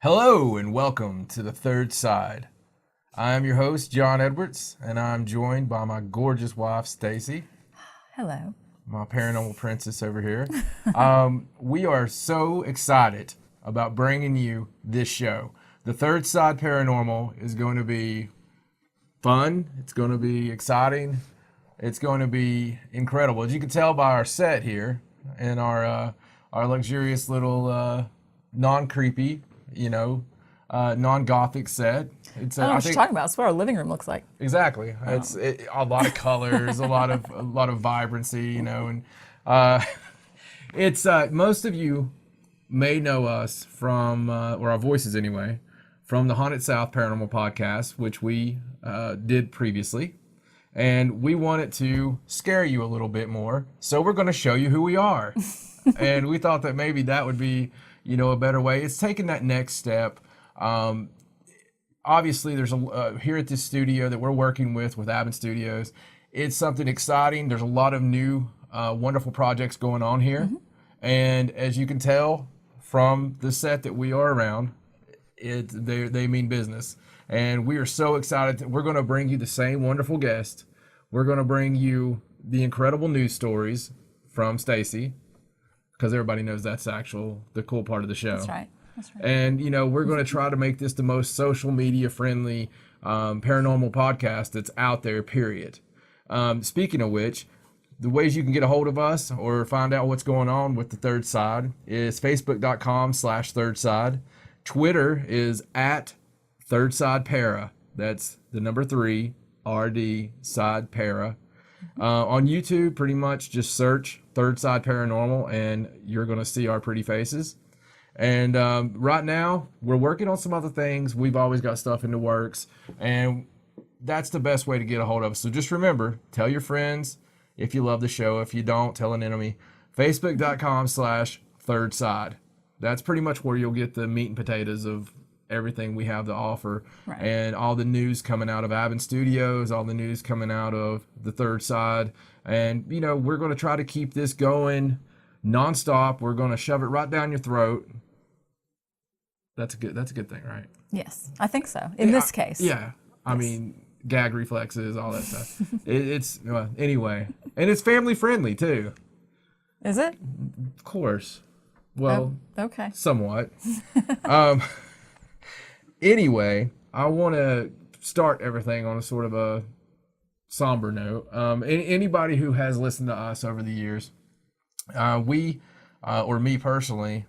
Hello and welcome to The Third Side. I am your host, John Edwards, and I'm joined by my gorgeous wife, Stacey. Hello. My paranormal princess over here. We are so excited about bringing you this show. The Third Side Paranormal is going to be fun. It's going to be exciting. It's going to be incredible. As you can tell by our set here and our luxurious little non-creepy, non-gothic set. I don't know what you're talking about. That's what our living room looks like. Exactly. Oh. It's a lot of colors, a lot of vibrancy, and it's most of you may know us from, or our voices anyway, from the Haunted South Paranormal podcast, which we did previously, and we wanted to scare you a little bit more, so we're going to show you who we are, and we thought that maybe that would be a better way. It's taking that next step. Obviously, there's here at this studio that we're working with Owlman Studios. It's something exciting. There's a lot of new, wonderful projects going on here. Mm-hmm. And as you can tell from the set that we are around, they mean business. And we are so excited. We're going to bring you the same wonderful guest. We're going to bring you the incredible news stories from Stacey, because everybody knows that's the cool part of the show. That's right. And, we're going to try to make this the most social media friendly paranormal podcast that's out there, period. Speaking of which, the ways you can get a hold of us or find out what's going on with The Third Side is facebook.com/thirdside. Twitter is @thirdsidepara. That's the number 3, RD side para. On YouTube, pretty much just search Third Side Paranormal and you're going to see our pretty faces. And right now, we're working on some other things. We've always got stuff in the works, and that's the best way to get a hold of us. So just remember, tell your friends if you love the show. If you don't, tell an enemy. Facebook.com/thirdside. That's pretty much where you'll get the meat and potatoes of everything we have to offer, right. And all the news coming out of Owlman Studios, all the news coming out of The Third Side. And, we're going to try to keep this going nonstop. We're going to shove it right down your throat. That's a good thing, right? Yes, I think so. In this case. Yeah. I mean, gag reflexes, all that stuff. Anyway. And it's family friendly, too. Is it? Of course. Well, okay. Somewhat. Anyway, I want to start everything on a sort of a somber note. Anybody who has listened to us over the years, we, or me personally,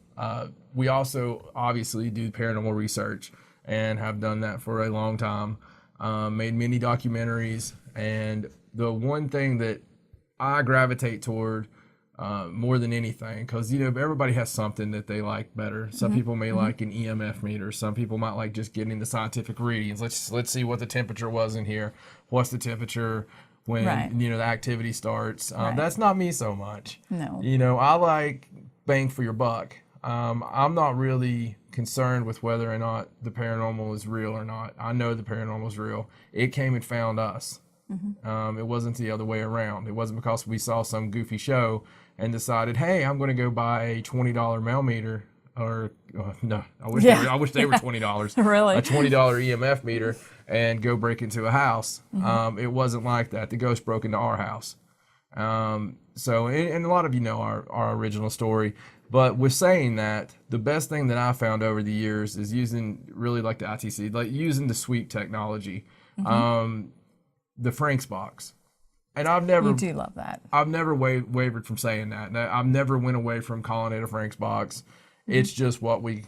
we also obviously do paranormal research and have done that for a long time, made many documentaries. And the one thing that I gravitate toward more than anything, because everybody has something that they like better. Some people may like an EMF meter. Some people might like just getting the scientific readings. Let's see what the temperature was in here. What's the temperature when the activity starts? That's not me so much. No. I like bang for your buck. I'm not really concerned with whether or not the paranormal is real or not. I know the paranormal is real. It came and found us. It wasn't the other way around. It wasn't because we saw some goofy show and decided, hey, I'm going to go buy a $20 mail meter or no, I wish they were $20. Really? A $20 EMF meter and go break into a house. It wasn't like that. The ghost broke into our house. So, and a lot of you know our original story. But with saying that, the best thing that I found over the years is using really like the ITC, like using the sweep technology, the Frank's box. And You do love that. I've never wavered from saying that. I've never went away from calling it a Frank's box. It's just what we've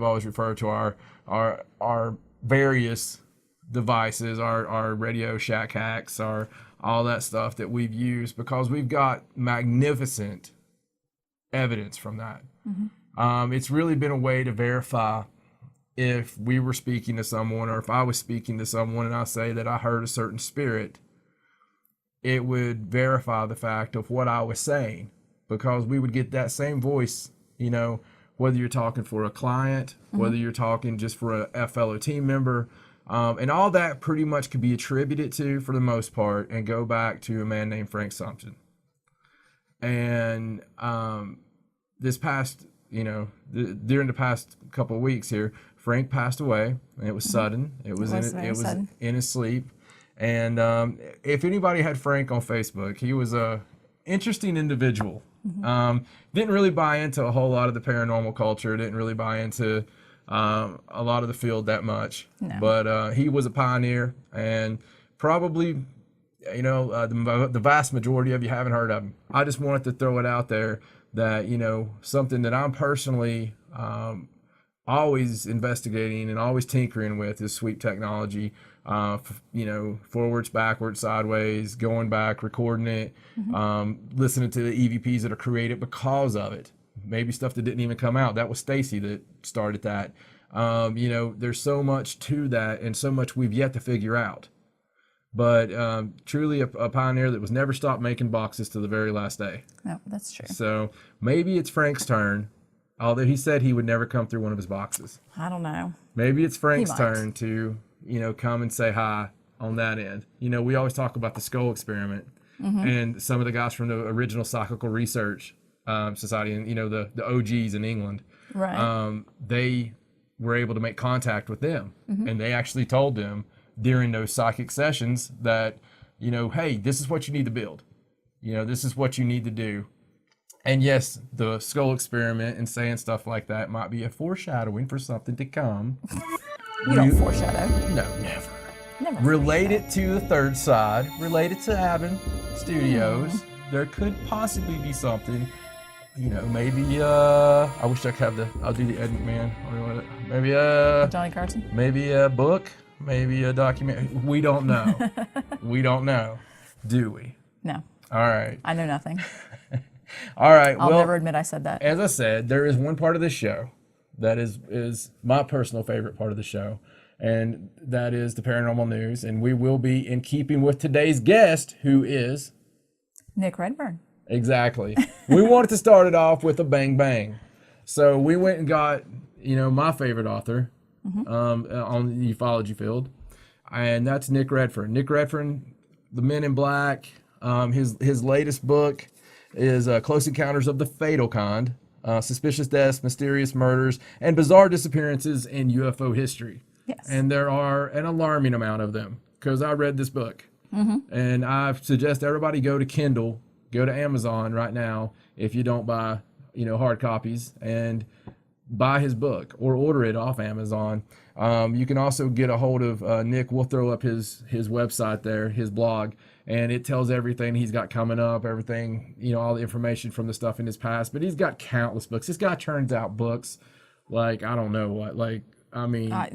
always referred to our various devices, our Radio Shack hacks, all that stuff that we've used because we've got magnificent evidence from that. It's really been a way to verify if we were speaking to someone or if I was speaking to someone and I say that I heard a certain spirit, it would verify the fact of what I was saying because we would get that same voice, whether you're talking for a client, whether you're talking just for a fellow team member, and all that pretty much could be attributed to, for the most part, and go back to a man named Frank Sumption. And this past, during the past couple of weeks here, Frank passed away. And it was sudden. It was in his sleep. And if anybody had Frank on Facebook, he was a interesting individual. Didn't really buy into a whole lot of the paranormal culture. Didn't really buy into a lot of the field that much. No. But he was a pioneer, and probably, the vast majority of you haven't heard of him. I just wanted to throw it out there that, something that I'm personally always investigating and always tinkering with is sweep technology. Forwards, backwards, sideways, going back, recording it, listening to the EVPs that are created because of it. Maybe stuff that didn't even come out. That was Stacey that started that. There's so much to that and so much we've yet to figure out. But truly a pioneer that was never stopped making boxes to the very last day. No, that's true. So maybe it's Frank's turn, although he said he would never come through one of his boxes. I don't know. Maybe it's Frank's turn to come and say hi on that end. We always talk about the skull experiment and some of the guys from the original Psychical Research Society and, the OGs in England. Right. They were able to make contact with them and they actually told them during those psychic sessions that, hey, this is what you need to build. This is what you need to do. And yes, the skull experiment and saying stuff like that might be a foreshadowing for something to come. You don't foreshadow. No, never. Related to the third side, related to Abbott Studios, there could possibly be something, maybe, I wish I could have I'll do the Ed McMahon, maybe Johnny Carson? Maybe a book, maybe a document. We don't know. We don't know, do we? No. All right. I know nothing. All right. I'll never admit I said that. As I said, there is one part of this show that is my personal favorite part of the show, and that is the paranormal news. And we will be in keeping with today's guest, who is Nick Redfern. Exactly. We wanted to start it off with a bang bang, so we went and got my favorite author on the ufology field, and that's Nick Redfern. Nick Redfern, The Men in Black. His latest book is Close Encounters of the Fatal Kind. Suspicious deaths, mysterious murders, and bizarre disappearances in UFO history. Yes. And there are an alarming amount of them because I read this book. And I suggest everybody go to Kindle, go to Amazon right now if you don't buy, hard copies, and buy his book or order it off Amazon. You can also get a hold of Nick. We'll throw up his website there, his blog, and it tells everything he's got coming up, everything, all the information from the stuff in his past. But he's got countless books. This guy turns out books like, I don't know what, like, I mean, a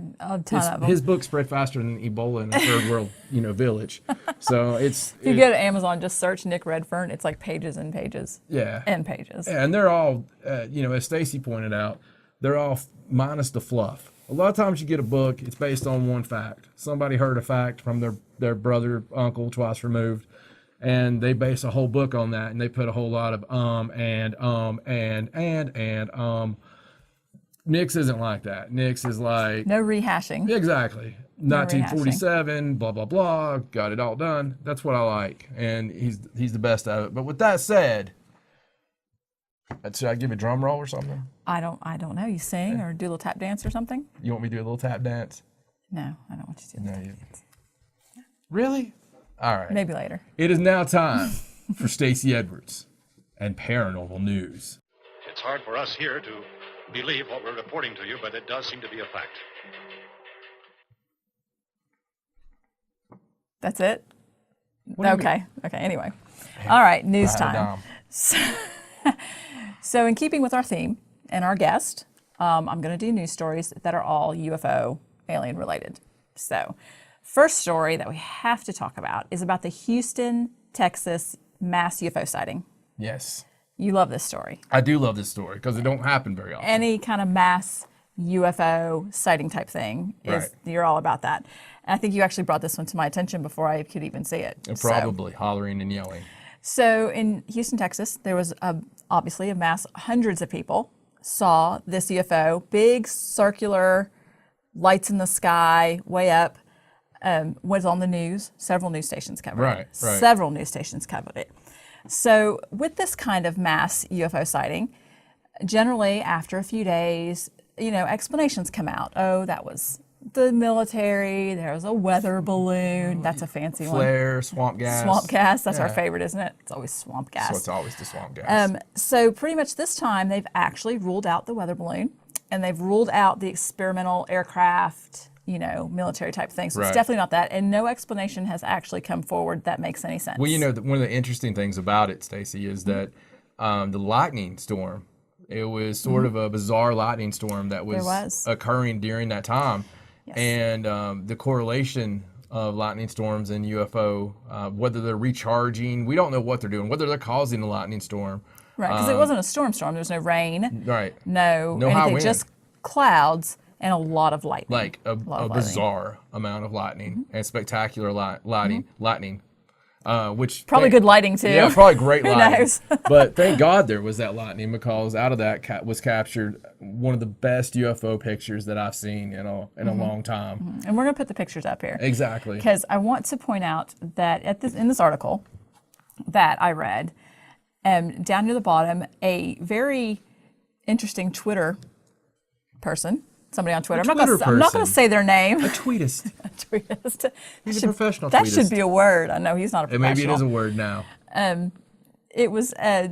ton of them. His book spread faster than Ebola in a third world, village. So if you go to Amazon, just search Nick Redfern. It's like pages and pages. Yeah. And pages. Yeah, and they're all, as Stacey pointed out, they're all minus the fluff. A lot of times you get a book, it's based on one fact. Somebody heard a fact from their brother, uncle, twice removed, and they base a whole book on that, and they put a whole lot of and. Nick's isn't like that. Nick's is like... No rehashing. Exactly. 1947, blah, blah, blah, got it all done. That's what I like, and he's the best at it. But with that said, Should I give a drum roll or something? I don't know. You sing or do a little tap dance or something? You want me to do a little tap dance? No, I don't want you to do that. Really? All right. Maybe later. It is now time for Stacey Edwards and paranormal news. It's hard for us here to believe what we're reporting to you, but it does seem to be a fact. That's it? What do you Okay. Okay, anyway. All right, news time. Dom. So in keeping with our theme and our guest, I'm going to do news stories that are all UFO alien related. So first story that we have to talk about is about the Houston, Texas mass UFO sighting. Yes. You love this story. I do love this story because it don't happen very often. Any kind of mass UFO sighting type thing Right. you're all about that. And I think you actually brought this one to my attention before I could even see it. And probably hollering and yelling. So in Houston, Texas, there was obviously a mass, hundreds of people saw this UFO, big circular lights in the sky, way up, was on the news. Several news stations covered it. Right. Several news stations covered it. So with this kind of mass UFO sighting, generally after a few days, explanations come out. Oh, that was the military. There was a weather balloon. That's a fancy one. Flare, swamp gas. Swamp gas. That's our Yeah. favorite, isn't it? It's always swamp gas. So it's always the swamp gas. So pretty much this time they've actually ruled out the weather balloon, and they've ruled out the experimental aircraft, military type thing. So Right. it's definitely not that, and no explanation has actually come forward that makes any sense. Well, one of the interesting things about it, Stacey, is that the lightning storm, it was sort of a bizarre lightning storm that was occurring during that time. Yes. And the correlation of lightning storms and UFO, whether they're recharging, we don't know what they're doing, whether they're causing a lightning storm. Right, because it wasn't a storm. There was no rain. Right. No high anything, wind. just clouds and a lot of lightning. Like a bizarre amount of lightning and spectacular lightning, which Probably good lighting too. Yeah, probably great Who lighting. knows? But thank God there was that lightning, because out of that was captured one of the best UFO pictures that I've seen in a long time. And we're going to put the pictures up here. Exactly. Because I want to point out that in this article that I read, down near the bottom, a very interesting Twitter person, somebody on Twitter. I'm not going to say their name. A tweetist. A tweetist. He's a professional That tweetist. should be a word. I know he's not a professional. Maybe it is a word now. It was a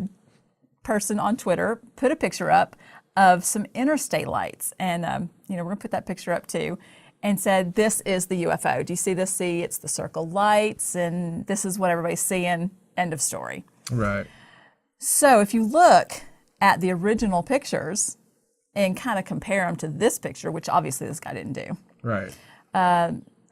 person on Twitter put a picture up of some interstate lights, and we're going to put that picture up too, and said, "This is the UFO. Do you see this? See, it's the circle lights, and this is what everybody's seeing." End of story. Right. So if you look at the original pictures and kind of compare them to this picture, which obviously this guy didn't do, Right.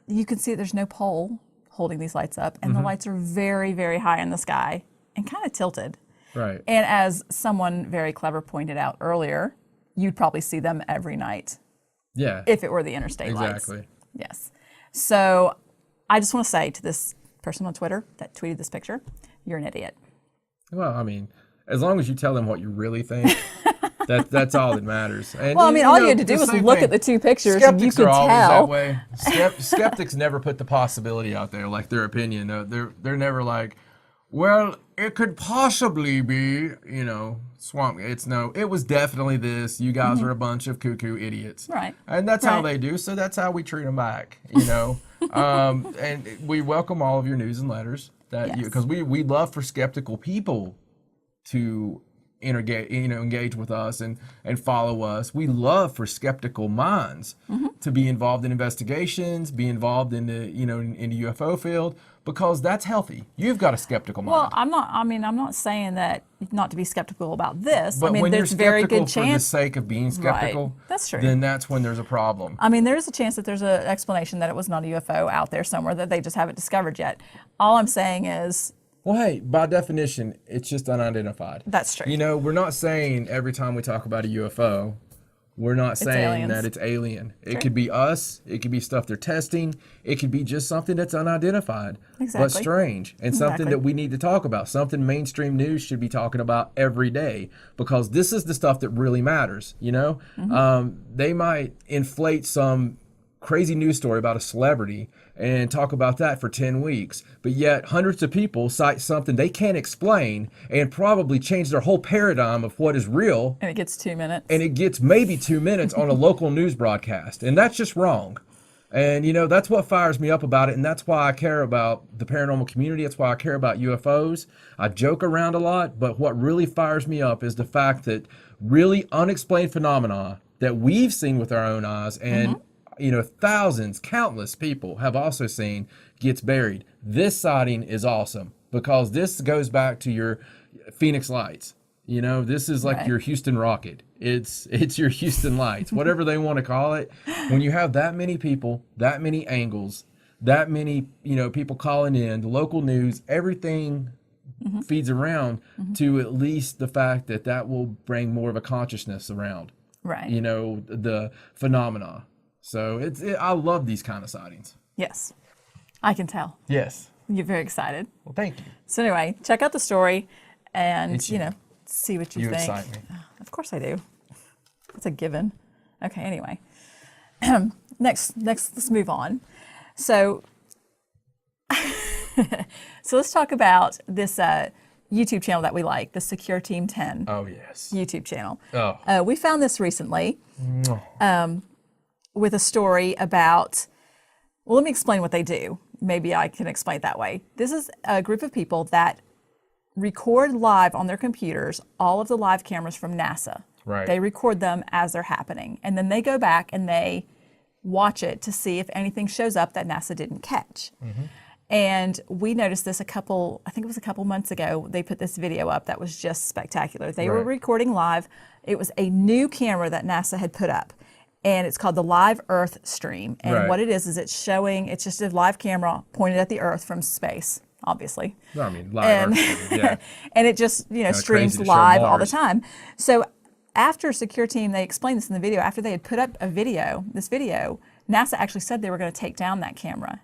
you can see there's no pole holding these lights up, and the lights are very, very high in the sky and kind of tilted. Right. And as someone very clever pointed out earlier, you'd probably see them every night Yeah. if it were the interstate lights. Exactly. Yes. So I just want to say to this person on Twitter that tweeted this picture, you're an idiot. Well, I mean, as long as you tell them what you really think, that's all that matters. And, Well, I mean, all you had to the do was same look thing. at the two pictures and you Skeptics could are always tell. that way. Skeptics never put the possibility out there, like their opinion. They're never like, well, it could possibly be, swamp. It was definitely this. You guys are a bunch of cuckoo idiots. Right. And that's how Right. they do. So that's how we treat them back, And we welcome all of your news and letters because we love for skeptical people to engage with us and follow us. We love for skeptical minds to be involved in investigations, be involved in the in the UFO field, because that's healthy. You've got a skeptical mind. Well, I'm not saying that not to be skeptical about this. But I mean, when you're there's very skeptical good for the chance. sake of being skeptical, That's true. then that's when there's a problem. I mean, there's a chance that there's an explanation that it was not a UFO out there somewhere that they just haven't discovered yet. All I'm saying is, Well, hey, by definition, it's just unidentified. That's true. We're not saying every time we talk about a UFO, we're not saying aliens. that it's alien. It Sure. could be us. It could be stuff they're testing. It could be just something that's unidentified, but Exactly. strange, and something Exactly. that we need to talk about. Something mainstream news should be talking about every day, because this is the stuff that really matters. They might inflate some crazy news story about a celebrity and talk about that for 10 weeks. But yet hundreds of people cite something they can't explain and probably change their whole paradigm of what is real. And it gets 2 minutes. And it gets maybe 2 minutes on a local news broadcast. And that's just wrong. And, that's what fires me up about it. And that's why I care about the paranormal community. That's why I care about UFOs. I joke around a lot, but what really fires me up is the fact that really unexplained phenomena that we've seen with our own eyes and thousands, countless people have also seen gets buried. This sighting is awesome because this goes back to your Phoenix Lights. This is like your Houston Rocket. It's your Houston Lights, whatever they want to call it. When you have that many people, that many angles, that many, people calling in, the local news, everything feeds around to at least the fact that will bring more of a consciousness around, the phenomena. So I love these kind of sightings. Yes, I can tell. Yes. You're very excited. Well, thank you. So anyway, check out the story and, see what you think. You excite me. Of course I do. It's a given. Okay, anyway. Next, let's move on. So, so let's talk about this YouTube channel that we like, the Secure Team 10. Oh, yes. YouTube channel. Oh. We found this recently with a story about, well, let me explain what they do. Maybe I can explain it that way. This is a group of people that record live on their computers all of the live cameras from NASA. Right. They record them as they're happening. And then they go back and they watch it to see if anything shows up that NASA didn't catch. And we noticed this I think it was a couple months ago, they put this video up that was just spectacular. They were recording live. It was a new camera that NASA had put up. And it's called the Live Earth Stream. And what it is it's just a live camera pointed at the Earth from space, obviously. No, I mean, live Earth, yeah. And it just, streams live all the time. So after Secure Team, they explained this in the video, after they had put up this video, NASA actually said they were going to take down that camera.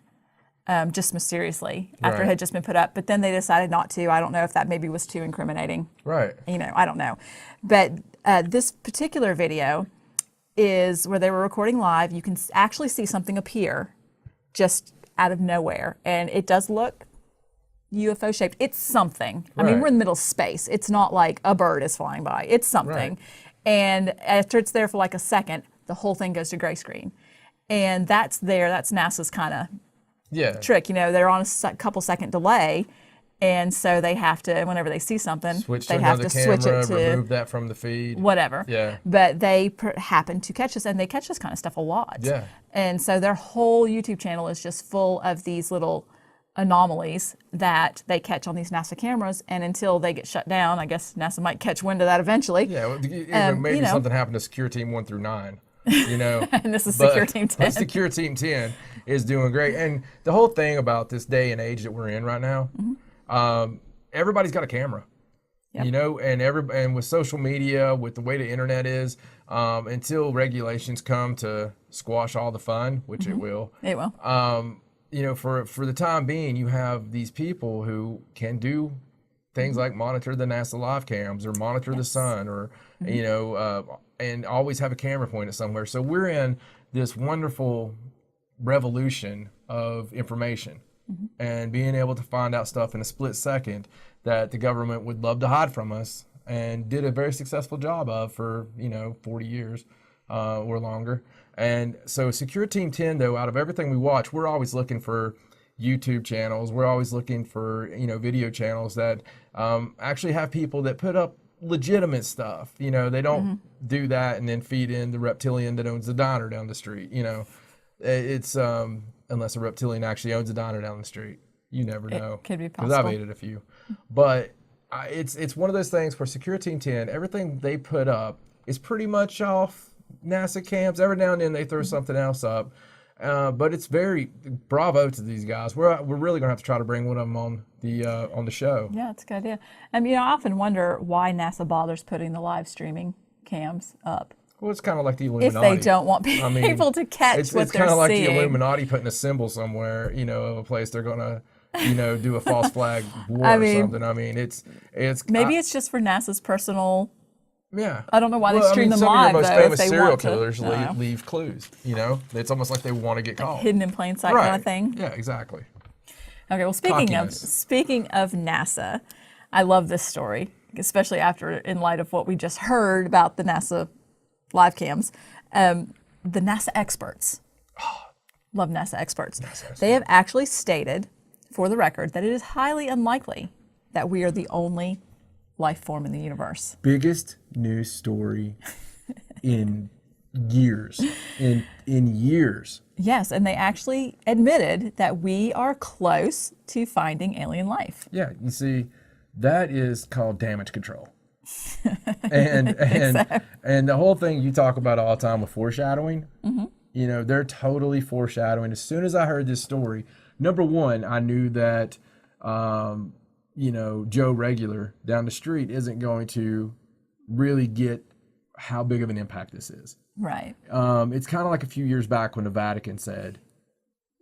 Just mysteriously, after it had just been put up. But then they decided not to. I don't know if that maybe was too incriminating. Right. I don't know. But this particular video is where they were recording live. You can actually see something appear just out of nowhere. And it does look UFO shaped. It's something. I mean, we're in the middle of space. It's not like a bird is flying by. It's something. And after it's there for like a second, the whole thing goes to gray screen. And that's NASA's kind of trick. They're on a couple second delay. And so they have to, whenever they see something, they have to switch it to remove that from the feed. Whatever. Yeah. But they happen to catch us, and they catch this kind of stuff a lot. Yeah. And so their whole YouTube channel is just full of these little anomalies that they catch on these NASA cameras. And until they get shut down, I guess NASA might catch wind of that eventually. Yeah. Maybe something happened to Secure Team 1 through 9. And this is Secure Team 10. Secure Team 10 is doing great. And the whole thing about this day and age that we're in right now, everybody's got a camera, and with social media, with the way the internet is, until regulations come to squash all the fun, which it will. It will. For the time being, you have these people who can do things like monitor the NASA live cams or monitor the sun or, and always have a camera pointed somewhere. So we're in this wonderful revolution of information. And being able to find out stuff in a split second that the government would love to hide from us and did a very successful job of for, 40 years or longer. And so Secure Team 10, though, out of everything we watch, we're always looking for YouTube channels. We're always looking for, video channels that actually have people that put up legitimate stuff. They don't do that and then feed in the reptilian that owns the diner down the street. It's... unless a reptilian actually owns a diner down the street. You never know. It could be possible. Because I've ate at a few. But it's one of those things where Secure Team 10, everything they put up is pretty much off NASA cams. Every now and then they throw something else up. But it's very bravo to these guys. We're really going to have to try to bring one of them on the show. Yeah, it's a good idea. I often wonder why NASA bothers putting the live streaming cams up. Well, it's kind of like the Illuminati. If they don't want people to catch what they're seeing. It's kind of like the Illuminati putting a symbol somewhere, of a place they're going to, do a false flag war or something. It's maybe it's just for NASA's personal Yeah. I don't know why they stream them some live, of your most though, if famous they serial want to. killers I don't know. leave clues. You know, it's almost like they want to get caught. Hidden in plain sight Right. kind of thing. Yeah, exactly. Okay, well, Cockiness. speaking of NASA, I love this story, especially in light of what we just heard about the NASA live cams. The NASA experts, love NASA experts. They have actually stated, for the record, that it is highly unlikely that we are the only life form in the universe. Biggest news story in years. In years. Yes, and they actually admitted that we are close to finding alien life. Yeah, you see, that is called damage control. and the whole thing you talk about all the time with foreshadowing, you know, they're totally foreshadowing. As soon as I heard this story, number one, I knew that you know, Joe Regular down the street isn't going to really get how big of an impact this is. Right. It's kind of like a few years back when the Vatican said,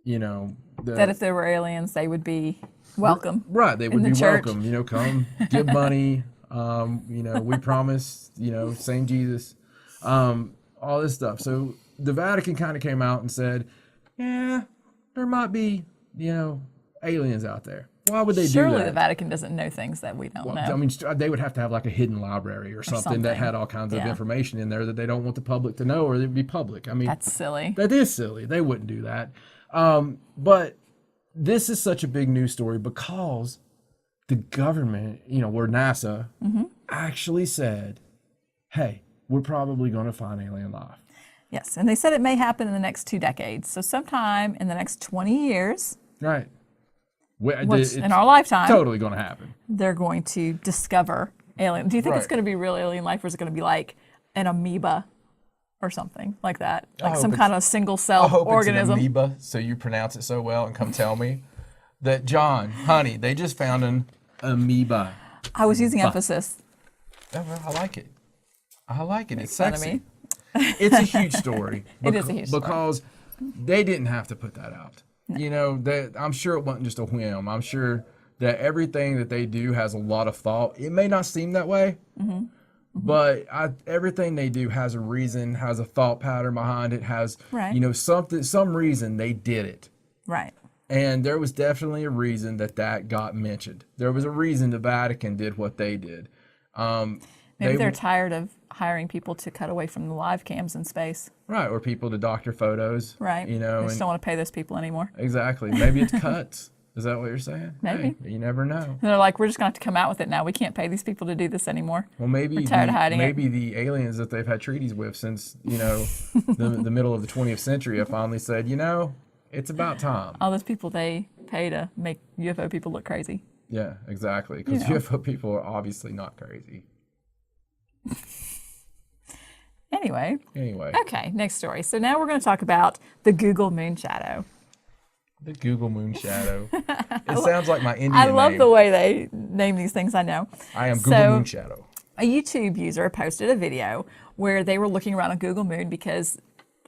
you know, That if there were aliens, they would be welcome. right, they would the be church. welcome. You know, come give money. You know, we promise. You know, same Jesus. All this stuff. So the Vatican kind of came out and said, yeah, there might be, you know, aliens out there. Why would they Surely do that? the Vatican doesn't know things that we don't know. I mean, they would have to have like a hidden library or something that had all kinds of Yeah. information in there that they don't want the public to know, or it'd be public. I mean, That's silly. that is silly. They wouldn't do that. But this is such a big news story because the government, you know, where NASA actually said, hey, we're probably going to find alien life. Yes, and they said it may happen in the next 2 decades. So sometime in the next 20 years, Right. which in our lifetime, totally going to happen. they're going to discover alien. Do you think it's Right. going to be real alien life, or is it going to be like an amoeba or something like that? Like hope some it's- kind of single cell I hope organism? it's an amoeba, so you pronounce it so well and come tell me that, John, honey, they just found an amoeba. I was using emphasis. Oh, well, I like it. I like it. It's fun of sexy. me. It's a huge story. It is a huge story. Because they didn't have to put that out. No. You know, I'm sure it wasn't just a whim. I'm sure that everything that they do has a lot of thought. It may not seem that way, but everything they do has a reason, has a thought pattern behind it, has, Right. you know, some reason they did it. Right. And there was definitely a reason that got mentioned. There was a reason the Vatican did what they did. Maybe they're tired of hiring people to cut away from the live cams in space. Right, or people to doctor photos. Right. You know, They just and don't want to pay those people anymore. exactly. Maybe it's cuts. Is that what you're saying? Maybe. Hey, you never know. And they're like, we're just going to have to come out with it now. We can't pay these people to do this anymore. Well, maybe We're tired of hiding it. maybe the aliens that they've had treaties with since, you know, the middle of the 20th century have finally said, you know, it's about time. All those people they pay to make UFO people look crazy. Yeah, exactly. Because You know. UFO people are obviously not crazy. Anyway, Okay, next story. So now we're going to talk about the Google moon shadow. the Google Moon Shadow. It sounds like my Indian I love name. the way they name these things, I know. I am Google So- Moon Shadow. A YouTube user posted a video where they were looking around on Google Moon because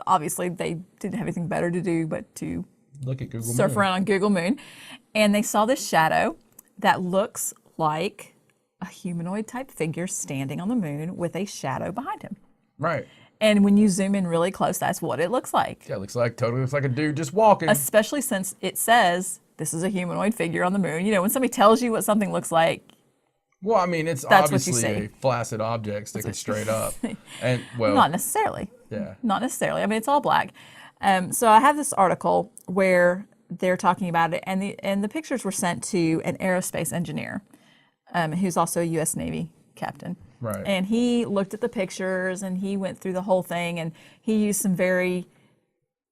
obviously they didn't have anything better to do but to Look at Google surf Moon. around on Google Moon. And they saw this shadow that looks like a humanoid type figure standing on the moon with a shadow behind him. Right. And when you zoom in really close, that's what it looks like. Yeah, totally looks like a dude just walking. Especially since it says this is a humanoid figure on the moon. You know, when somebody tells you what something looks like, Well, I mean, it's That's what you obviously see. a flaccid object sticking straight up. And, well, not necessarily. yeah. Not necessarily. I mean, it's all black. So I have this article where they're talking about it, and the pictures were sent to an aerospace engineer, who's also a U.S. Navy captain. Right. And he looked at the pictures, and he went through the whole thing, and he used some very,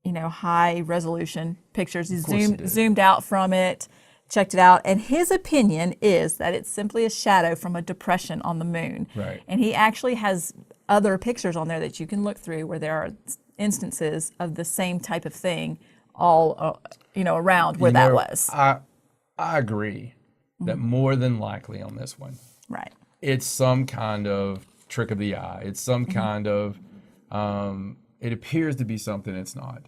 high resolution pictures. He course he did. zoomed out from it, checked it out, and his opinion is that it's simply a shadow from a depression on the moon. Right. And he actually has other pictures on there that you can look through where there are instances of the same type of thing all around where that was. I agree that more than likely on this one, Right. it's some kind of trick of the eye. It's some kind of, it appears to be something it's not.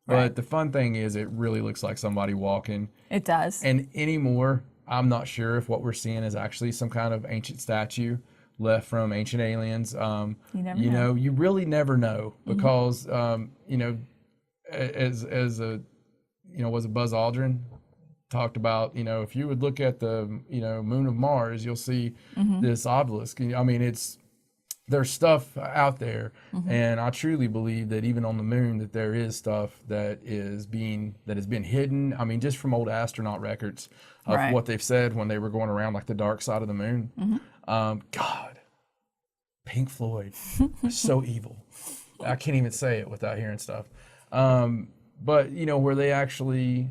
But Right. the fun thing is it really looks like somebody walking. It does. And anymore, I'm not sure if what we're seeing is actually some kind of ancient statue left from Ancient Aliens. You never know. You really never know because as a was it Buzz Aldrin talked about, if you would look at the moon of Mars, you'll see this obelisk. I mean, there's stuff out there, and I truly believe that even on the moon that there is stuff that has been hidden. I mean, just from old astronaut records of Right. what they've said when they were going around like the dark side of the moon. God, Pink Floyd, so evil. I can't even say it without hearing stuff. But where they actually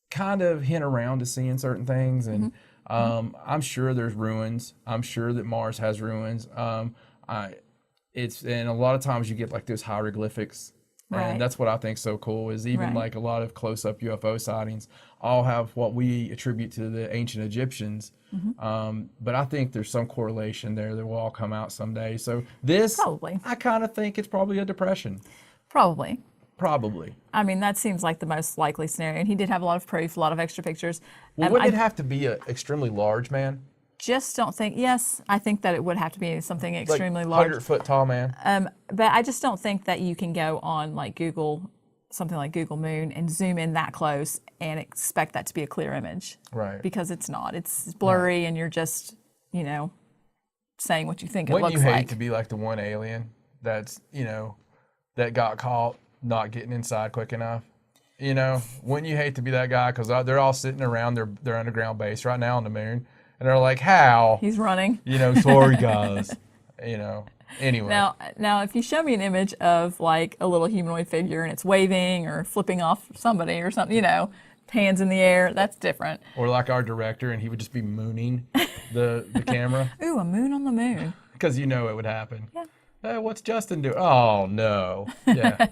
kind of hint around to seeing certain things, and I'm sure there's ruins. I'm sure that Mars has ruins. And a lot of times you get like those hieroglyphics, Right. and that's what I think's so cool is even Right. like a lot of close-up UFO sightings all have what we attribute to the ancient Egyptians. But I think there's some correlation there that will all come out someday. So this, Probably. I kind of think it's probably a depression. Probably. Probably. I mean, that seems like the most likely scenario. And he did have a lot of proof, a lot of extra pictures. Well, wouldn't it have to be an extremely large man? Just don't think, yes, I think that it would have to be something extremely like large. 100-foot tall man? But I just don't think that you can go on like Google, something like Google Moon, and zoom in that close and expect that to be a clear image. Right. Because it's not. It's blurry and you're just, saying what you think it Wouldn't looks you hate like. to be like the one alien that's, that got caught not getting inside quick enough? Wouldn't you hate to be that guy? Because they're all sitting around their underground base right now on the moon, and they're like, how? He's running. Sorry guys. Anyway. Now, if you show me an image of like a little humanoid figure and it's waving or flipping off somebody or something, hands in the air, that's different. Or like our director, and he would just be mooning the camera. Ooh, a moon on the moon. Because it would happen. Yeah. What's Justin doing? Oh, no. Yeah.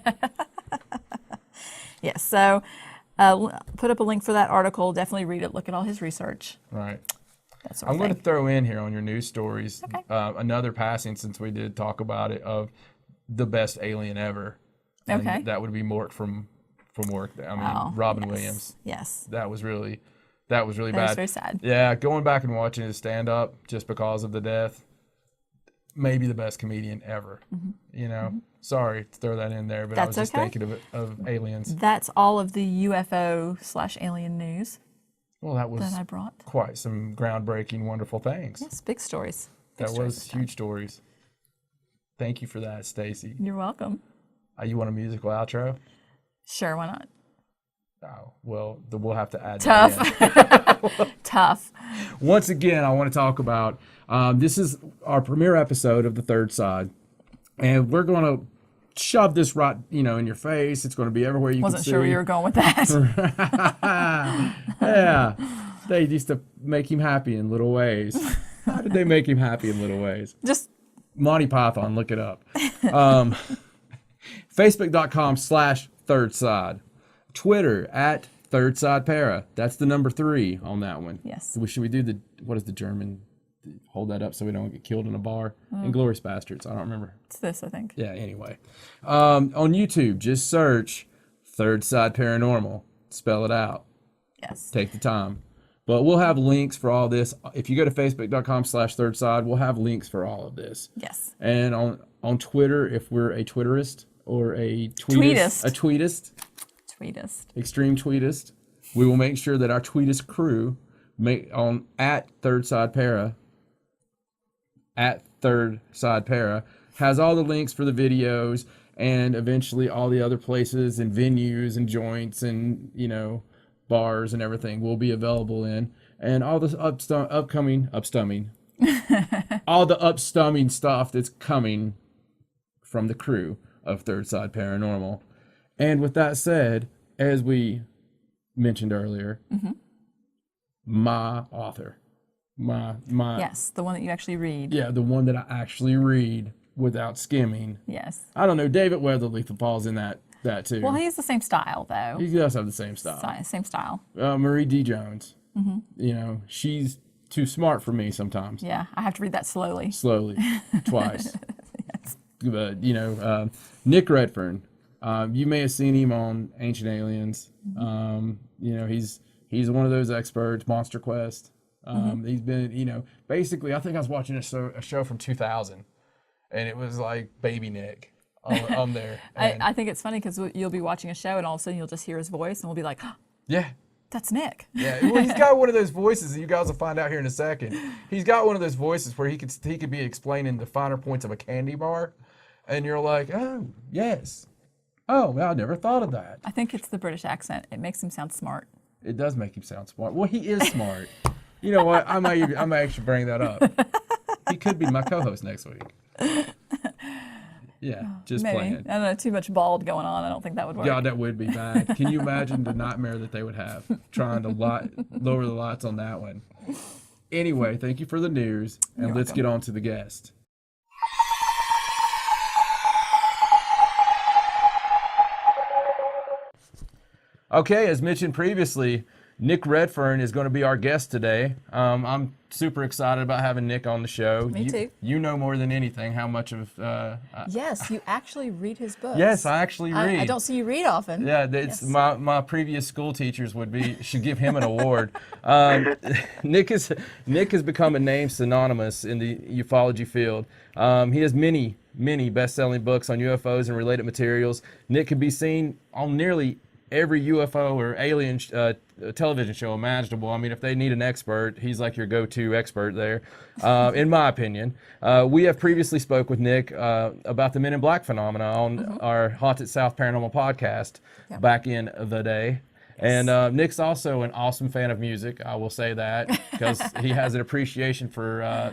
Yes, so put up a link for that article. Definitely read it. Look at all his research. Right. That sort I'm of going to thing. throw in here on your news stories Okay. another passing, since we did talk about it, of the best alien ever. And Okay. that would be Mort from Work. I mean, Oh, Robin yes. Williams. Yes. That was really That bad. was very sad. Yeah, going back and watching his stand up just because of the death, maybe the best comedian ever. Sorry to throw that in there, but I was That's just okay. thinking of aliens. That's all of the UFO/alien news Well, that was that I brought. quite some groundbreaking, wonderful things. Yes, big stories. Big That stories was this time. huge stories. Thank you for that, Stacey. You're welcome. You want a musical outro? Sure, why not? Oh, well, we'll have to add Tough. that in. Tough. Once again, I want to talk about, this is our premiere episode of The Third Side, and we're going to shove this right, in your face. It's going to be everywhere you Wasn't can see. sure where you were going with that. Yeah, they used to make him happy in little ways. How did they make him happy in little ways? Just Monty Python, look it up. Facebook.com/Third Side. Twitter @ThirdSidePara. That's the number 3 on that one. Yes. Should we do what is the German? Hold that up so we don't get killed in a bar. Inglourious Bastards. I don't remember. it's this, I think. Yeah, anyway. On YouTube, just search Third Side Paranormal. Spell it out. Yes. Take the time. But we'll have links for all this. If you go to Facebook.com/Third Side, we'll have links for all of this. Yes. And on Twitter, if we're a Twitterist or a tweetist, extreme tweetist, we will make sure that our tweetist crew on @ThirdSidePara, @ThirdSidePara, has all the links for the videos and eventually all the other places and venues and joints and bars and everything will be available in, and all this upcoming all the upstumming stuff that's coming from the crew of Third Side Paranormal. And with that said, as we mentioned earlier, my author, my Yes, the one that you actually read. yeah, the one that I actually read without skimming. Yes. I don't know, David Weatherly falls in that too. Well, he has the same style, though. He does have the same style. Same style. Marie D. Jones. She's too smart for me sometimes. Yeah, I have to read that slowly. Slowly, twice. But Nick Redfern. You may have seen him on Ancient Aliens. He's one of those experts. Monster Quest. He's been, basically, I think I was watching a show from 2000, and it was like Baby Nick on there. I think it's funny because you'll be watching a show and all of a sudden you'll just hear his voice and we'll be like, oh, yeah. that's Nick. Yeah, well, he's got one of those voices that you guys will find out here in a second. He's got one of those voices where he could be explaining the finer points of a candy bar, and you're like, oh, yes. Oh, well, I never thought of that. I think it's the British accent. It makes him sound smart. It does make him sound smart. Well, he is smart. You know what? I might actually bring that up. He could be my co-host next week. Yeah, just Maybe. playing. I don't know, too much bald going on. I don't think that would work. Yeah, that would be bad. Can you imagine the nightmare that they would have trying to lower the lights on that one? Anyway, thank you for the news, and let's get on to the guest. Okay, as mentioned previously, Nick Redfern is going to be our guest today. I'm super excited about having Nick on the show. Me too. You know more than anything how much of... Yes, you actually read his books. Yes, I actually read. I don't see you read often. Yeah, it's Yes. my previous school teachers should give him an award. Nick has become a name synonymous in the ufology field. He has many best-selling books on UFOs and related materials. Nick can be seen on nearly every UFO or alien television show imaginable. I mean, if they need an expert, he's like your go-to expert there, in my opinion. We have previously spoke with Nick about the Men in Black phenomena on our Haunted South Paranormal podcast back in the day. And Nick's also an awesome fan of music. I will say that because he has an appreciation for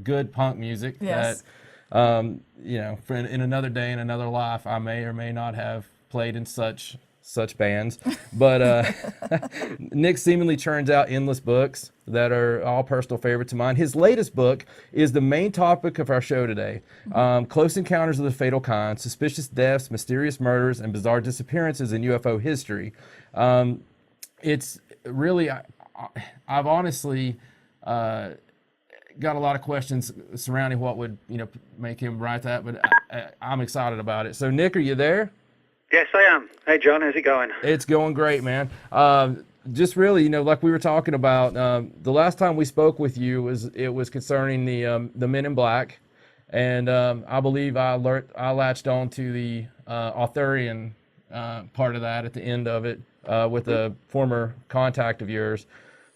good punk music. Yes. That in another day, in another life, I may or may not have played in such bands, but Nick seemingly churns out endless books that are all personal favorites of mine. His latest book is the main topic of our show today: Close Encounters of the Fatal Kind, Suspicious Deaths, Mysterious Murders, and Bizarre Disappearances in UFO History. It's really, I've honestly got a lot of questions surrounding what would make him write that, but I'm excited about it. So Nick, are you there? Yes, I am. Hey, John, how's it going? It's going great, man. Just really, like we were talking about, the last time we spoke with you was concerning the Men in Black, and I believe I latched on to the Arthurian part of that at the end of it with a former contact of yours.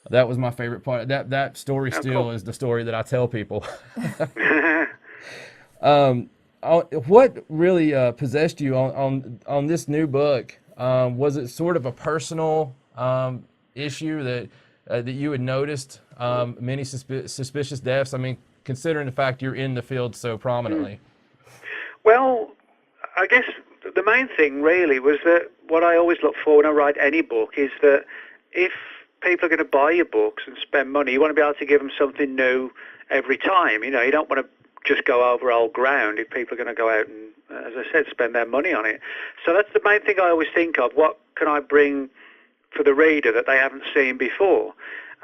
That was my favorite part. That story still is the story that I tell people. What really possessed you on this new book? Was it sort of a personal issue that you had noticed many suspicious deaths? I mean, considering the fact you're in the field so prominently. Well, I guess the main thing really was that what I always look for when I write any book is that if people are going to buy your books and spend money, you want to be able to give them something new every time. You don't want to just go over old ground if people are going to go out and, as I said, spend their money on it. So that's the main thing I always think of. What can I bring for the reader that they haven't seen before?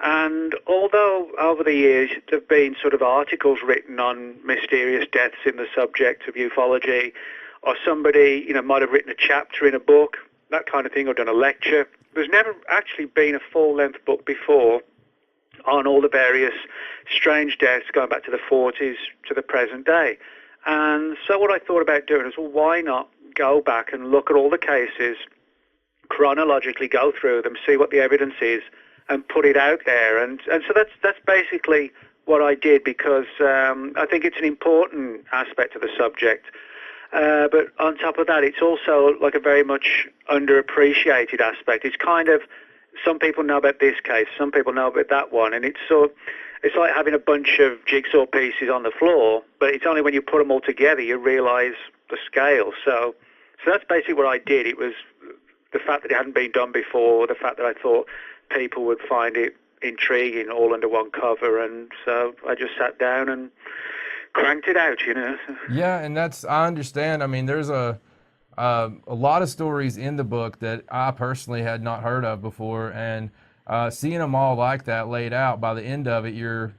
And although over the years there have been sort of articles written on mysterious deaths in the subject of ufology, or somebody, might have written a chapter in a book, that kind of thing, or done a lecture, there's never actually been a full-length book before on all the various strange deaths going back to the 40s to the present day. And so what I thought about doing is, well, why not go back and look at all the cases, chronologically go through them, see what the evidence is, and put it out there. And so that's basically what I did, because I think it's an important aspect of the subject. But on top of that, it's also like a very much underappreciated aspect. It's kind of, some people know about this case, some people know about that one, and it's like having a bunch of jigsaw pieces on the floor, but it's only when you put them all together you realise the scale. So that's basically what I did. It was the fact that it hadn't been done before, the fact that I thought people would find it intriguing all under one cover, and so I just sat down and cranked it out, Yeah, and I understand. I mean, there's a lot of stories in the book that I personally had not heard of before, and seeing them all like that laid out, by the end of it, you're,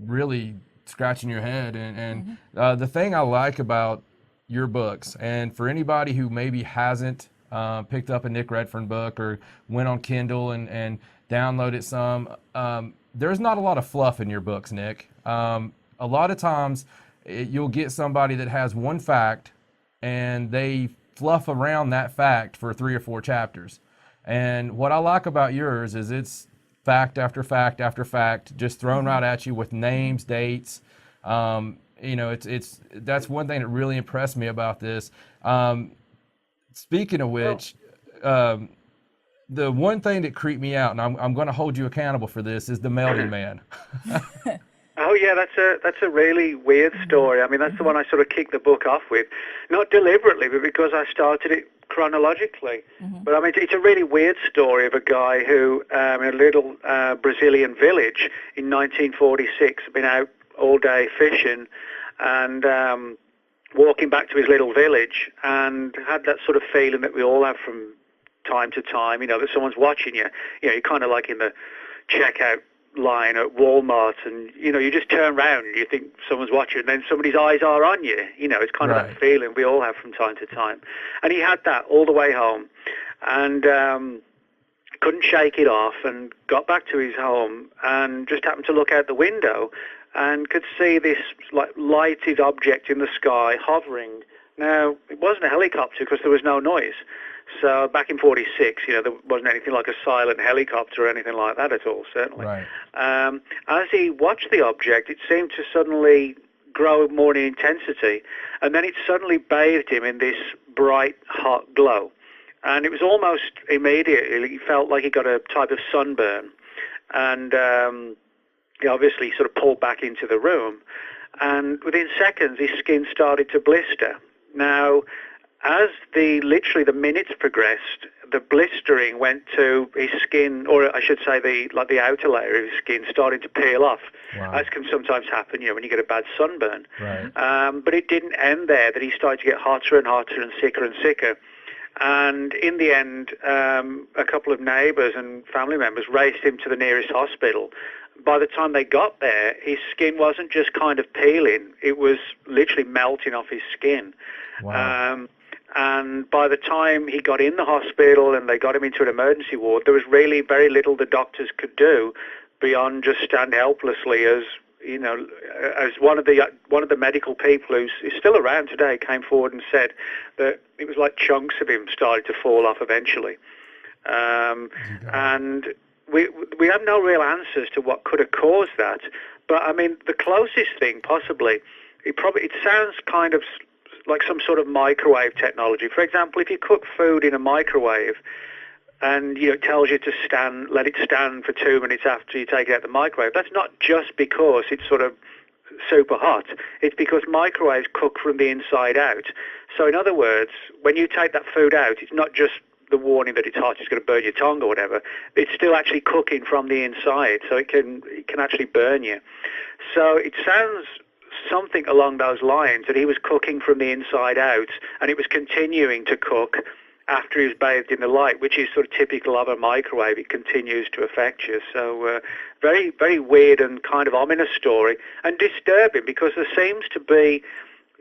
really scratching your head. And the thing I like about your books, and for anybody who maybe hasn't picked up a Nick Redfern book or went on Kindle and downloaded some. There's not a lot of fluff in your books, Nick. A lot of times you'll get somebody that has one fact and they fluff around that fact for 3 or 4 chapters. And what I like about yours is it's fact after fact after fact, just thrown right at you with names, dates. It's that's one thing that really impressed me about this. Speaking of which, the one thing that creeped me out, and I'm going to hold you accountable for this, is the melding man. Oh yeah, that's a really weird story. I mean, that's the one I sort of kicked the book off with, not deliberately, but because I started it chronologically. But I mean, it's a really weird story of a guy who, in a little Brazilian village in 1946, had been out all day fishing and walking back to his little village, and had that sort of feeling that we all have from time to time, that someone's watching you. You're kind of like in the checkout line at Walmart, and you just turn around and you think someone's watching, and then somebody's eyes are on you. It's kind of that feeling we all have from time to time. And he had that all the way home, and couldn't shake it off, and got back to his home and just happened to look out the window and could see this lighted object in the sky hovering. Now, it wasn't a helicopter because there was no noise. So back in 46, there wasn't anything like a silent helicopter or anything like that at all, certainly. Right. As he watched the object, it seemed to suddenly grow more in intensity, and then it suddenly bathed him in this bright, hot glow. And it was almost immediately, he felt like he got a type of sunburn. And he obviously sort of pulled back into the room. And within seconds, his skin started to blister. Now, as the minutes progressed, the blistering went to his skin, or I should say the outer layer of his skin started to peel off, as can sometimes happen, when you get a bad sunburn. Right. But it didn't end there, that he started to get hotter and hotter and sicker. And in the end, a couple of neighbours and family members raced him to the nearest hospital. By the time they got there, his skin wasn't just kind of peeling, it was literally melting off his skin. Wow. And by the time he got in the hospital and they got him into an emergency ward, there was really very little the doctors could do beyond just stand helplessly as one of the medical people who's still around today came forward and said that it was like chunks of him started to fall off eventually. And we have no real answers to what could have caused that. But I mean, the closest thing possibly, it sounds kind of like some sort of microwave technology. For example, if you cook food in a microwave and it tells you to let it stand for 2 minutes after you take it out of the microwave, that's not just because it's sort of super hot. It's because microwaves cook from the inside out. So in other words, when you take that food out, it's not just the warning that it's hot, it's going to burn your tongue or whatever. It's still actually cooking from the inside, so it can actually burn you. So it sounds something along those lines, that he was cooking from the inside out, and it was continuing to cook after he was bathed in the light, which is sort of typical of a microwave. It continues to affect you. So very, very weird and kind of ominous story, and disturbing, because there seems to be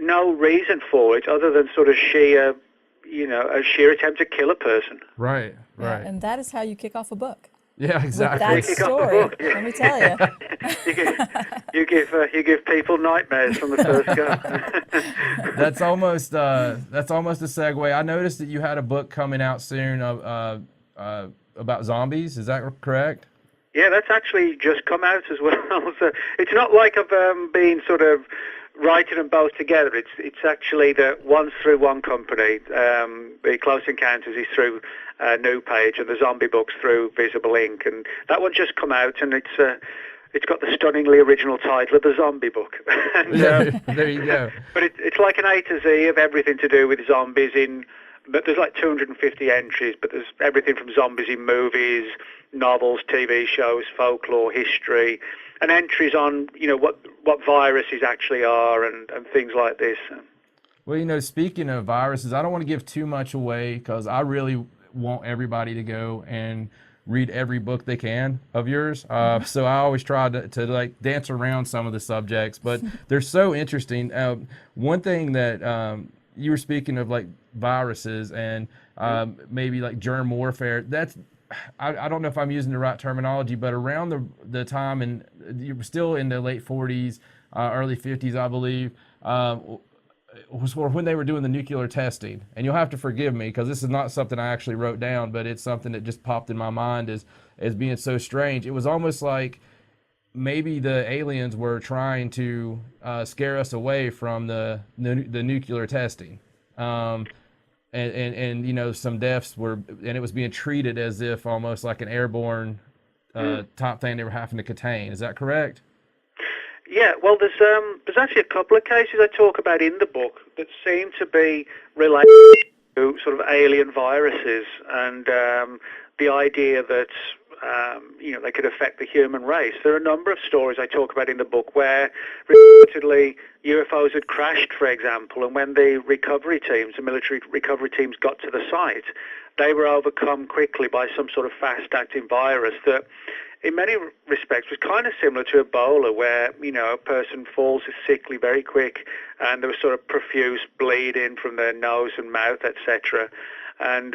no reason for it other than sort of sheer attempt to kill a person. Right. Yeah, and that is how you kick off a book. Yeah, exactly. With that story, let me tell you. you give people nightmares from the first go. That's almost a segue. I noticed that you had a book coming out soon about zombies. Is that correct? Yeah, that's actually just come out as well. So it's not like I've been sort of writing them both together. It's actually that one's through one company. The Close Encounters is through New Page, and the zombie book's through Visible Ink. And that one just come out, and it's got the stunningly original title of the zombie book. And, there you go. But it's like an A to Z of everything to do with zombies but there's like 250 entries, but there's everything from zombies in movies, novels, TV shows, folklore, history, and entries on what viruses actually are and things like this. Well, speaking of viruses, I don't want to give too much away because I really want everybody to go and read every book they can of yours. So I always try to like dance around some of the subjects, but they're so interesting. One thing that you were speaking of like viruses and maybe like germ warfare. That's I don't know if I'm using the right terminology, but around the time, and you were still in the late 40s, early 50s, I believe, was when they were doing the nuclear testing. And you'll have to forgive me because this is not something I actually wrote down, but it's something that just popped in my mind as being so strange. It was almost like maybe the aliens were trying to scare us away from the nuclear testing. And you know, some deaths were, and it was being treated as if almost like an airborne type thing they were having to contain. Is that correct? Yeah, well, there's actually a couple of cases I talk about in the book that seem to be related to sort of alien viruses and the idea that you know, they could affect the human race. There are a number of stories I talk about in the book where reportedly UFOs had crashed, for example, and when the recovery teams, the military recovery teams, got to the site, they were overcome quickly by some sort of fast-acting virus that in many respects was kind of similar to Ebola, where, you know, a person falls sickly very quick and there was sort of profuse bleeding from their nose and mouth, etc., and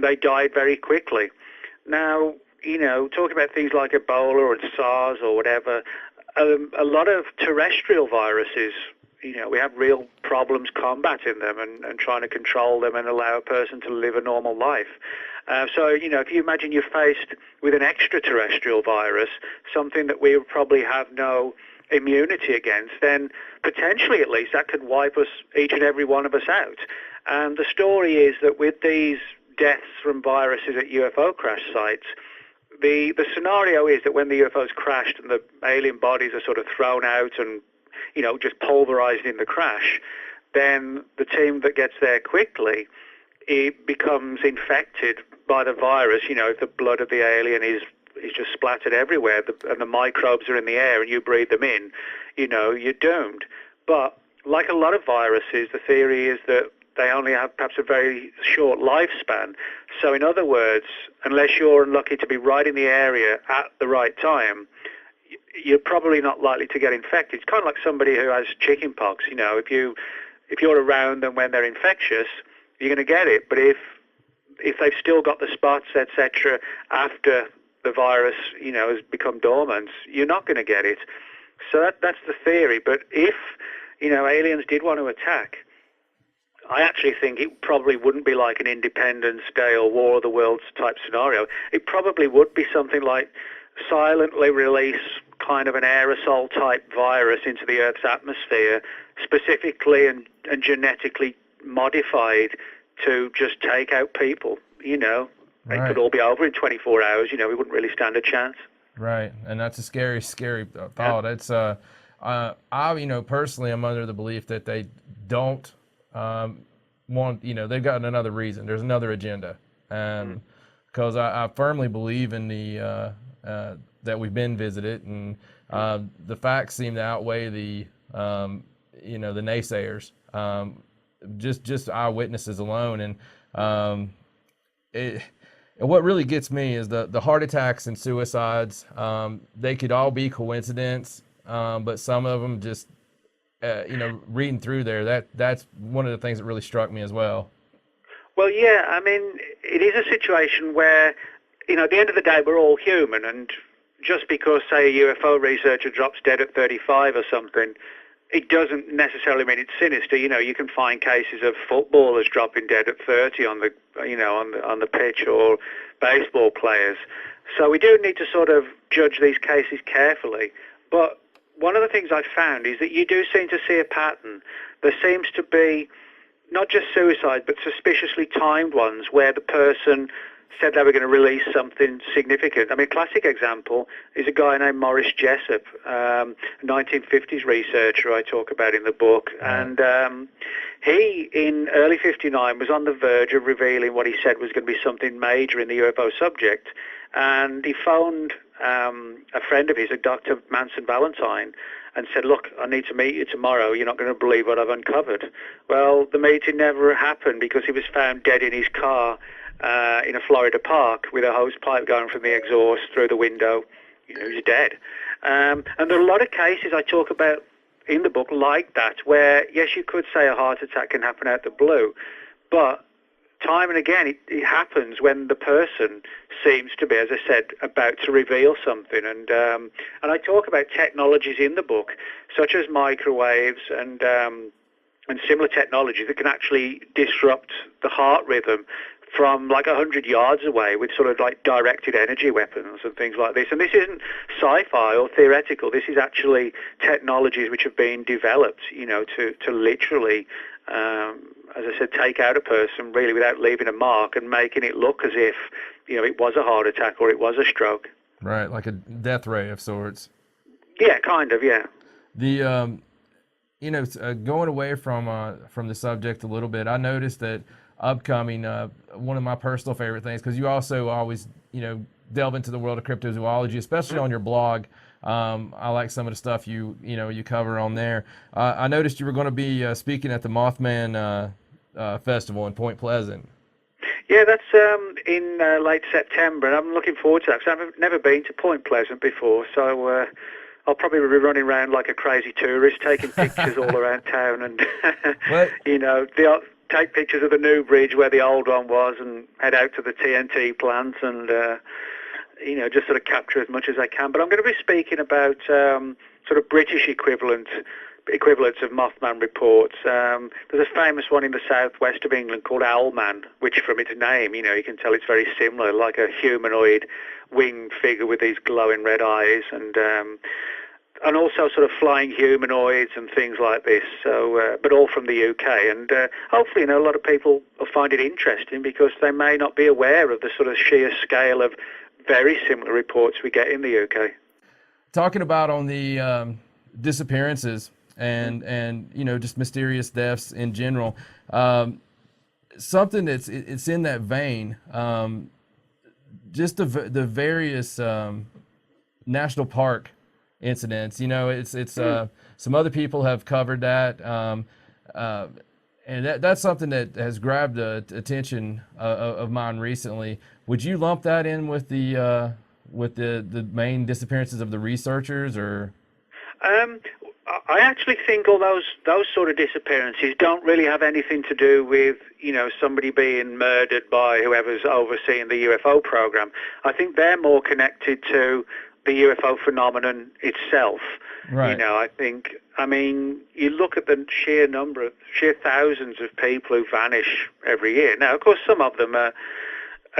they died very quickly. Now, you know, talking about things like Ebola or SARS or whatever, a lot of terrestrial viruses, you know, we have real problems combating them and trying to control them and allow a person to live a normal life. So, you know, if you imagine you're faced with an extraterrestrial virus, something that we would probably have no immunity against, then potentially at least that could wipe us, each and every one of us, out. And the story is that with these deaths from viruses at UFO crash sites, the scenario is that when the UFOs crashed and the alien bodies are sort of thrown out and, you know, just pulverized in the crash, then the team that gets there quickly, it becomes infected by the virus. You know, if the blood of the alien is just splattered everywhere and the microbes are in the air and you breathe them in, you know, you're doomed. But like a lot of viruses, the theory is that they only have perhaps a very short lifespan. So in other words, unless you're unlucky to be right in the area at the right time, you're probably not likely to get infected. It's kind of like somebody who has chickenpox. You know, if you're around them when they're infectious, you're going to get it. But if they've still got the spots, etc., after the virus, you know, has become dormant, you're not going to get it. So that's the theory. But if, you know, aliens did want to attack, I actually think it probably wouldn't be like an Independence Day or War of the Worlds type scenario. It probably would be something like silently release kind of an aerosol type virus into the Earth's atmosphere, specifically and genetically modified to just take out people, you know. Right. It could all be over in 24 hours, you know, we wouldn't really stand a chance. Right, and that's a scary thought. Yeah. It's I, you know, personally, I'm under the belief that they don't want, you know, they've got another reason. There's another agenda, because I firmly believe in the that we've been visited, and the facts seem to outweigh the you know, the naysayers. Just eyewitnesses alone, and what really gets me is the heart attacks and suicides. They could all be coincidence, but some of them just, you know, reading through there, that's one of the things that really struck me as well. Well, yeah, I mean, it is a situation where, you know, at the end of the day, we're all human, and just because, say, a UFO researcher drops dead at 35 or something, it doesn't necessarily mean it's sinister. You know, you can find cases of footballers dropping dead at 30 on the, you know, on the pitch, or baseball players. So we do need to sort of judge these cases carefully. But one of the things I've found is that you do seem to see a pattern. There seems to be not just suicide, but suspiciously timed ones where the person said they were going to release something significant. I mean, a classic example is a guy named Maurice Jessup, 1950s researcher I talk about in the book. And he, in early 59, was on the verge of revealing what he said was going to be something major in the UFO subject. And he phoned a friend of his, a Dr. Manson Valentine, and said, look, I need to meet you tomorrow. You're not going to believe what I've uncovered. Well, the meeting never happened because he was found dead in his car in a Florida park with a hose pipe going from the exhaust through the window. You know, he's dead. And there are a lot of cases I talk about in the book like that, where, yes, you could say a heart attack can happen out the blue, but time and again it happens when the person seems to be, as I said, about to reveal something. And I talk about technologies in the book, such as microwaves and similar technologies that can actually disrupt the heart rhythm from like 100 yards away with sort of like directed energy weapons and things like this. And this isn't sci-fi or theoretical. This is actually technologies which have been developed, to literally, as I said, take out a person really without leaving a mark and making it look as if, it was a heart attack or it was a stroke. Right, like a death ray of sorts. Yeah, kind of, yeah. The going away from the subject a little bit, I noticed that upcoming, one of my personal favorite things, because you also always, delve into the world of cryptozoology, especially on your blog. I like some of the stuff you cover on there. I noticed you were going to be speaking at the Mothman Festival in Point Pleasant. Yeah, that's in late September, and I'm looking forward to that, because I've never been to Point Pleasant before, so I'll probably be running around like a crazy tourist, taking pictures all around town, and, take pictures of the new bridge where the old one was, and head out to the TNT plant, and just sort of capture as much as I can. But I'm going to be speaking about sort of British equivalents of Mothman reports. There's a famous one in the southwest of England called Owlman, which from its name, you can tell it's very similar, like a humanoid winged figure with these glowing red eyes, and also sort of flying humanoids and things like this. So, but all from the UK, and hopefully, a lot of people will find it interesting, because they may not be aware of the sort of sheer scale of very similar reports we get in the UK. Talking about on the disappearances and just mysterious deaths in general, something it's in that vein. Just the various national park incidents. Some other people have covered that, and that's something that has grabbed the attention of mine recently. Would you lump that in with the main disappearances of the researchers, or? I actually think all those sort of disappearances don't really have anything to do with somebody being murdered by whoever's overseeing the UFO program. I think they're more connected to the UFO phenomenon itself. Right. I mean, you look at the sheer thousands of people who vanish every year. Now, of course, some of them are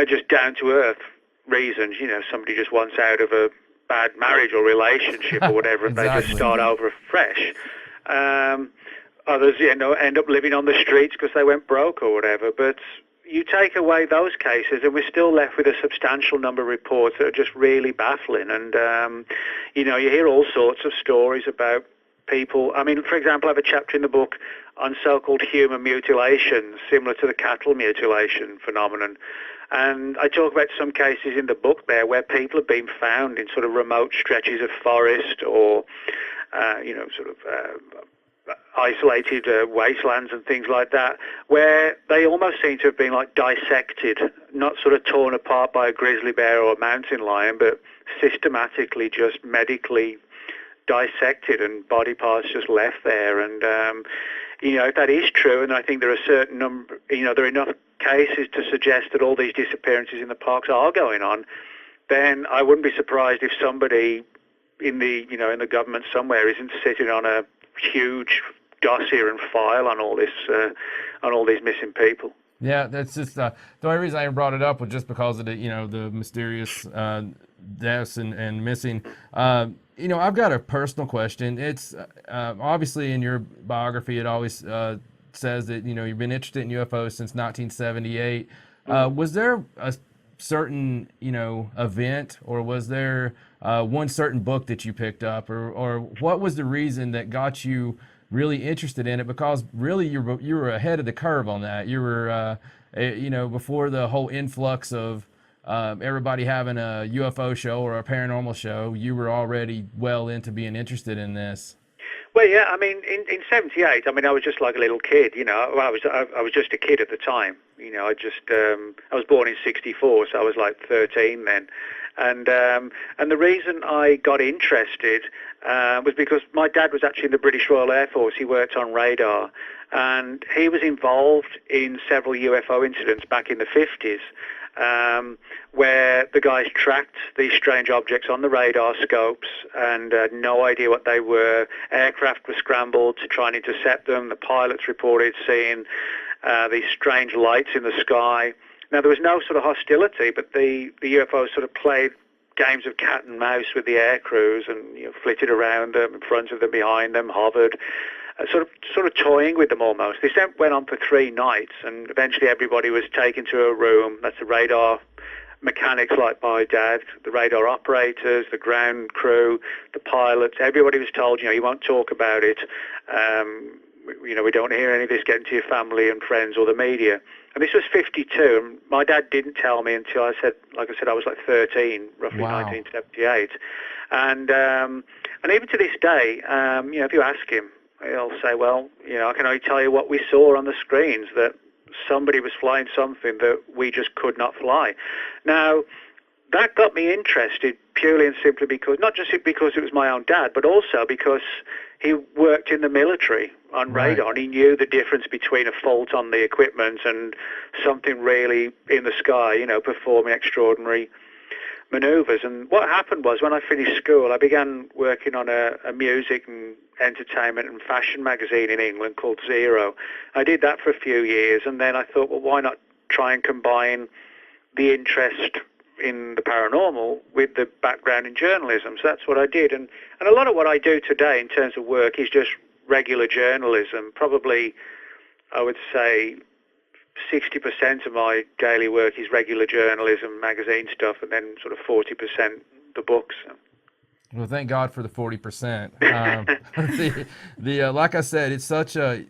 just down-to-earth reasons. Somebody just wants out of a bad marriage or relationship or whatever, and Exactly. they just start over fresh. Others, end up living on the streets because they went broke or whatever. But you take away those cases, and we're still left with a substantial number of reports that are just really baffling. And, you hear all sorts of stories about people. I mean, for example, I have a chapter in the book on so-called human mutilations, similar to the cattle mutilation phenomenon. And I talk about some cases in the book there where people have been found in sort of remote stretches of forest or, isolated wastelands and things like that, where they almost seem to have been like dissected, not sort of torn apart by a grizzly bear or a mountain lion, but systematically just medically dissected and body parts just left there. And, if that is true, and I think there are certain there are enough cases to suggest that all these disappearances in the parks are going on, then I wouldn't be surprised if somebody in the government somewhere isn't sitting on a huge dossier and file on all these missing people. Yeah, that's just the only reason I brought it up was just because of the mysterious deaths and missing. I've got a personal question. It's obviously in your biography it always says that you've been interested in UFOs since 1978. Was there a certain event, or was there one certain book that you picked up, or what was the reason that got you really interested in it? Because really you were ahead of the curve on that. You were before the whole influx of everybody having a UFO show or a paranormal show, you were already well into being interested in this. Well, yeah, I mean, in '78, I mean, I was just like a little kid, I was just a kid at the time, I was born in '64, so I was like 13 then, And the reason I got interested was because my dad was actually in the British Royal Air Force. He worked on radar, and he was involved in several UFO incidents back in the 50s. Where the guys tracked these strange objects on the radar scopes and had no idea what they were. Aircraft were scrambled to try and intercept them. The pilots reported seeing these strange lights in the sky. Now, there was no sort of hostility, but the UFOs sort of played games of cat and mouse with the air crews and flitted around them, in front of them, behind them, hovered. Sort of toying with them almost. This went on for 3 nights, and eventually everybody was taken to a room. That's the radar mechanics like my dad, the radar operators, the ground crew, the pilots. Everybody was told, you won't talk about it. We don't want to hear any of this getting to your family and friends or the media. And this was 52, and my dad didn't tell me until I was like 13, roughly. Wow. 1978. And even to this day, if you ask him, he'll say, well, I can only tell you what we saw on the screens, that somebody was flying something that we just could not fly. Now, that got me interested purely and simply because, not just because it was my own dad, but also because he worked in the military on radar, and he knew the difference between a fault on the equipment and something really in the sky, performing extraordinary maneuvers. And what happened was, when I finished school, I began working on a music and entertainment and fashion magazine in England called Zero. I did that for a few years, and then I thought, well, why not try and combine the interest in the paranormal with the background in journalism? So that's what I did. And a lot of what I do today in terms of work is just regular journalism. Probably, I would say, 60% of my daily work is regular journalism, magazine stuff, and then sort of 40% the books. Well, thank God for the 40%. Like I said, it's such a,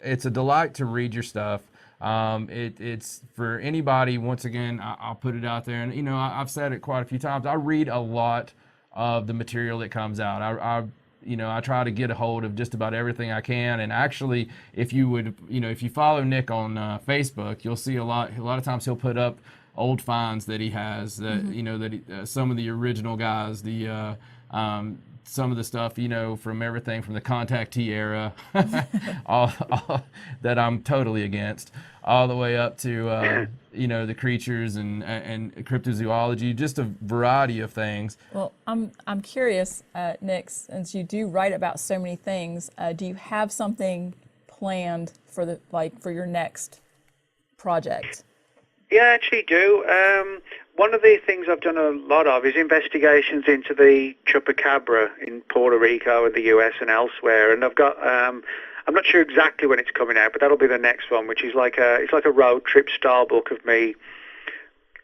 it's a delight to read your stuff. It's for anybody. Once again, I'll put it out there, and I've said it quite a few times. I read a lot of the material that comes out. I try to get a hold of just about everything I can. And actually, if you follow Nick on Facebook, you'll see a lot of times he'll put up old finds that he has, that some of the original guys, some of the stuff, from everything from the contactee era, all that I'm totally against, all the way up to, the creatures and cryptozoology, just a variety of things. Well, I'm curious, Nick, since you do write about so many things, do you have something planned for for your next project? Yeah, I actually do. One of the things I've done a lot of is investigations into the chupacabra in Puerto Rico and the US and elsewhere. And I've got, I'm not sure exactly when it's coming out, but that'll be the next one, which is it's like a road trip style book of me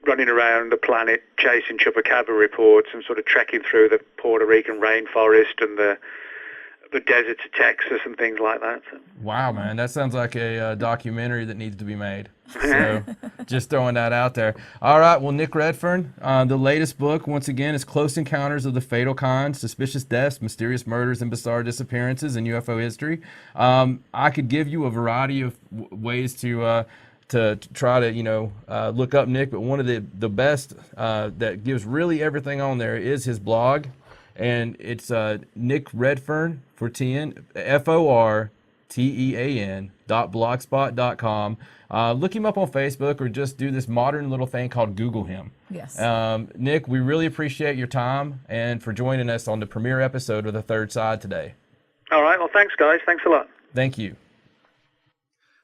running around the planet chasing chupacabra reports and sort of trekking through the Puerto Rican rainforest and the deserts of Texas and things like that. Wow, man, that sounds like a documentary that needs to be made. So just throwing that out there. All right, well, Nick Redfern, the latest book, once again, is Close Encounters of the Fatal Kind, Suspicious Deaths, Mysterious Murders, and Bizarre Disappearances in UFO History. I could give you a variety of ways to try to, look up Nick, but one of the best that gives really everything on there is his blog. And it's Nick Redfern for FORTEAN.blogspot.com. Look him up on Facebook or just do this modern little thing called Google him. Yes. Nick, we really appreciate your time and for joining us on the premiere episode of The Third Side today. All right. Well, thanks, guys. Thanks a lot. Thank you.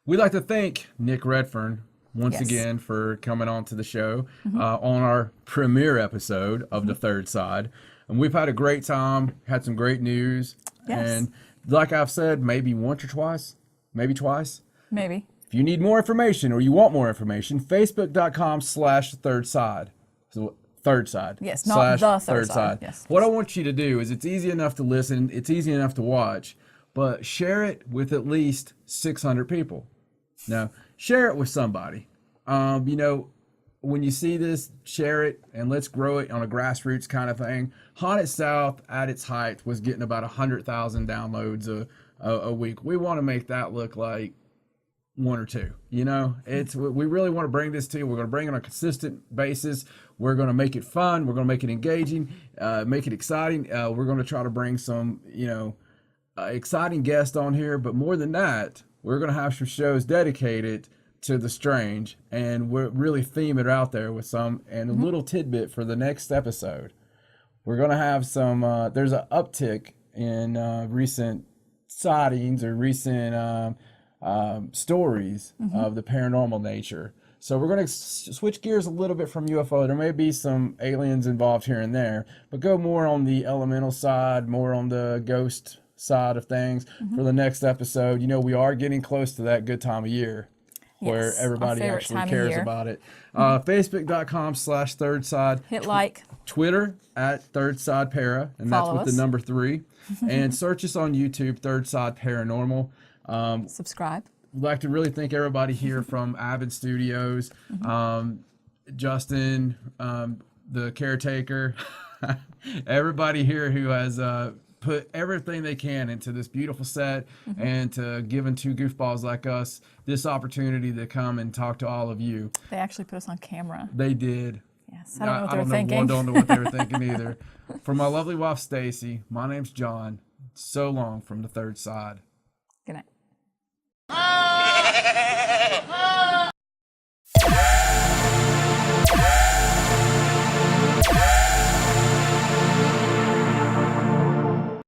We'd like to thank Nick Redfern once again for coming on to the show on our premiere episode of The Third Side. And we've had a great time, had some great news. Yes. And like I've said, maybe once or twice, maybe twice. Maybe. If you need more information or you want more information, facebook.com/thirdside. So Third Side. Yes, not the Third Side. Yes. What I want you to do is, it's easy enough to listen, it's easy enough to watch, but share it with at least 600 people. Now, share it with somebody. When you see this, share it, and let's grow it on a grassroots kind of thing. Haunted South, at its height, was getting about 100,000 downloads a week. We want to make that look like, one or two. You know, we really want to bring this to you. We're going to bring it on a consistent basis. We're going to make it fun. We're going to make it engaging, make it exciting. We're going to try to bring some, exciting guests on here. But more than that, we're going to have some shows dedicated to the strange, and we'll really theme it out there with some, and a little tidbit for the next episode. We're going to have some, there's an uptick in recent sightings or recent stories of the paranormal nature. So we're going to switch gears a little bit from UFO. There may be some aliens involved here and there, but go more on the elemental side, more on the ghost side of things for the next episode. We are getting close to that good time of year where everybody actually cares about it. Facebook.com/thirdside. Hit like. Twitter @ThirdSidePara, and Follow that's with us. the number 3. And search us on YouTube, Third Side Paranormal. Subscribe. We'd like to really thank everybody here from Avid Studios, Justin, the caretaker, everybody here who has put everything they can into this beautiful set and to giving two goofballs like us this opportunity to come and talk to all of you. They actually put us on camera. They did. Yes, I don't know what they were thinking. I don't know what they were thinking either. For my lovely wife, Stacey, my name's John. So long from the Third Side. Good night. Ah!